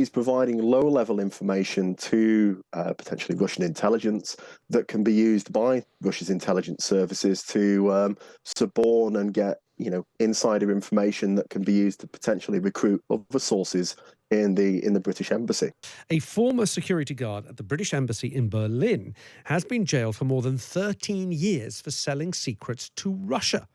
he's providing low-level information to potentially Russian intelligence that can be used by Russia's intelligence services to suborn and get, insider information that can be used to potentially recruit other sources in the British embassy. A former security guard at the British Embassy in Berlin has been jailed for more than 13 years for selling secrets to Russia.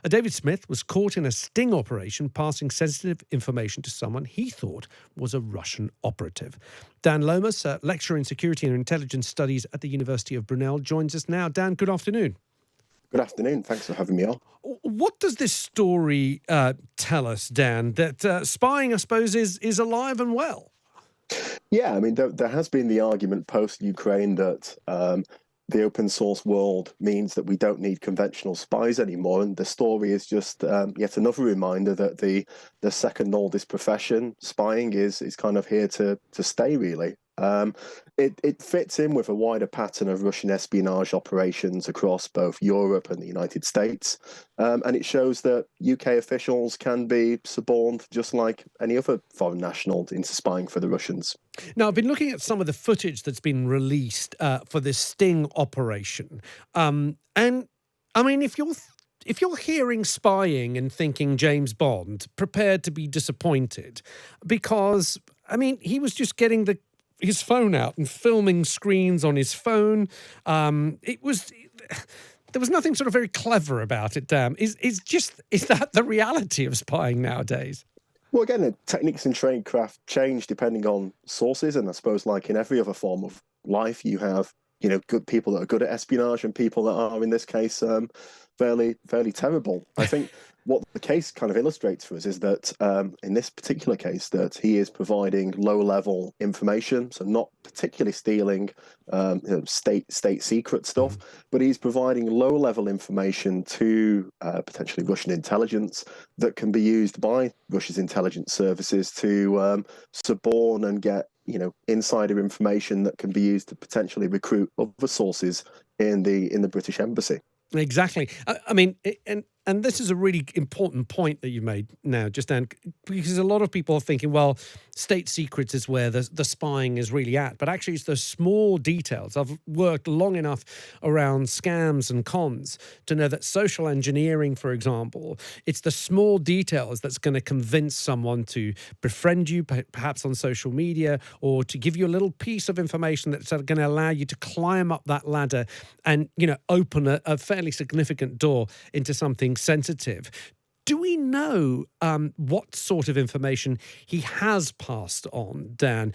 David Smith was caught in a sting operation passing sensitive information to someone he thought was a Russian operative. Dan Lomas, a lecturer in security and intelligence studies at the University of Brunel, joins us now. Dan, good afternoon. Good afternoon. Thanks for having me on. What does this story tell us, Dan, that spying, I suppose, is alive and well? Yeah, I mean, there has been the argument post-Ukraine that the open source world means that we don't need conventional spies anymore. And the story is just yet another reminder that the second oldest profession, spying, is kind of here to stay, really. It fits in with a wider pattern of Russian espionage operations across both Europe and the United States. And it shows that UK officials can be suborned just like any other foreign national into spying for the Russians. Now, I've been looking at some of the footage that's been released for this sting operation. And I mean, if you're hearing spying and thinking James Bond, prepared to be disappointed, because, I mean, he was just getting his phone out and filming screens on his phone. There was nothing sort of very clever about it, Dan. Is that the reality of spying nowadays? Well, again, the techniques in tradecraft change depending on sources, and I suppose, like in every other form of life, you have good people that are good at espionage and people that are, in this case, fairly terrible. I think what the case kind of illustrates for us is that in this particular case, that he is providing low-level information, so not particularly stealing state secret stuff, but he's providing low-level information to potentially Russian intelligence that can be used by Russia's intelligence services to suborn and get insider information that can be used to potentially recruit other sources in the British embassy. Exactly. I mean, and this is a really important point that you made now, just Dan, because a lot of people are thinking, well, state secrets is where the spying is really at. But actually, it's the small details. I've worked long enough around scams and cons to know that social engineering, for example, it's the small details that's going to convince someone to befriend you, perhaps on social media, or to give you a little piece of information that's going to allow you to climb up that ladder and, open a fairly significant door into something sensitive. Do we know what sort of information he has passed on, Dan?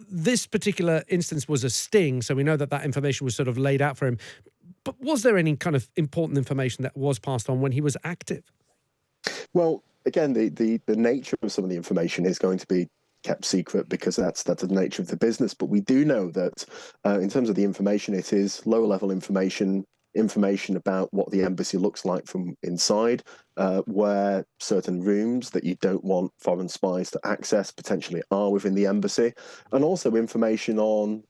This particular instance was a sting, so we know that information was sort of laid out for him. But was there any kind of important information that was passed on when he was active? Well, again, the nature of some of the information is going to be kept secret because that's the nature of the business. But we do know that in terms of the information, it is low-level information about what the embassy looks like from inside, where certain rooms that you don't want foreign spies to access potentially are within the embassy, and also information on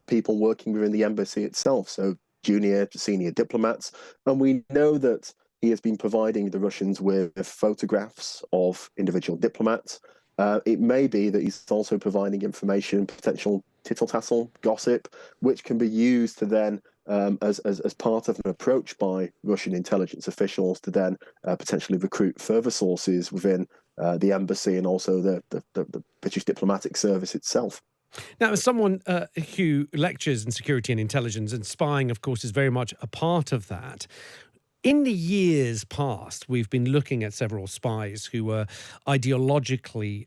people working within the embassy itself, so junior to senior diplomats. And we know that he has been providing the Russians with photographs of individual diplomats. It may be that he's also providing information, potential tittle-tattle, gossip, which can be used to then as part of an approach by Russian intelligence officials to then potentially recruit further sources within the embassy and also the British diplomatic service itself. Now, as someone who lectures in security and intelligence, and spying, of course, is very much a part of that, in the years past, we've been looking at several spies who were ideologically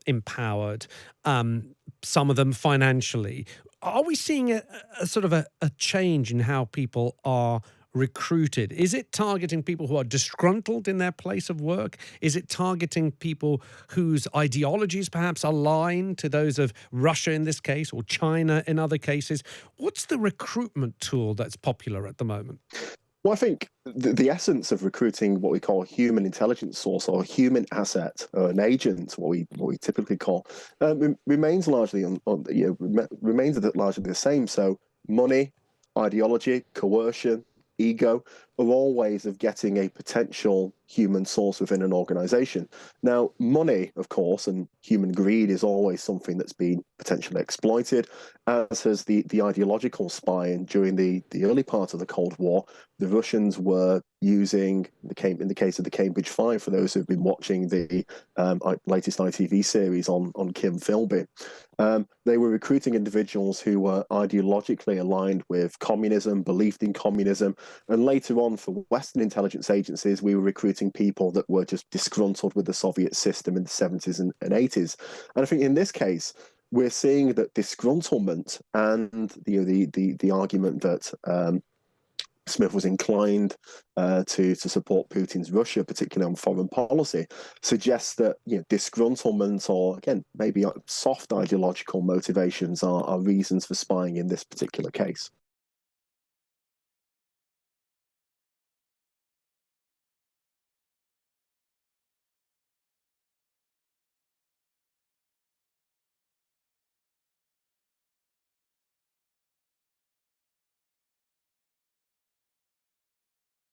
empowered, some of them financially. Are we seeing a sort of a change in how people are recruited? Is it targeting people who are disgruntled in their place of work? Is it targeting people whose ideologies perhaps align to those of Russia in this case, or China in other cases? What's the recruitment tool that's popular at the moment? Well, I think the essence of recruiting what we call a human intelligence source or a human asset or an agent, what we typically call, remains largely largely the same. So money, ideology, coercion, ego, are all ways of getting a potential human source within an organization. Now, money, of course, and human greed is always something that's been potentially exploited, as has the ideological spying. During the early part of the Cold War, the Russians were using, in the case of the Cambridge Five, for those who've been watching the latest ITV series on Kim Philby, they were recruiting individuals who were ideologically aligned with communism, believed in communism, and later on for Western intelligence agencies, we were recruiting people that were just disgruntled with the Soviet system in the 70s and 80s. And I think in this case, we're seeing that disgruntlement and the argument that Smith was inclined to support Putin's Russia, particularly on foreign policy, suggests that disgruntlement, or again maybe soft ideological motivations, are reasons for spying in this particular case.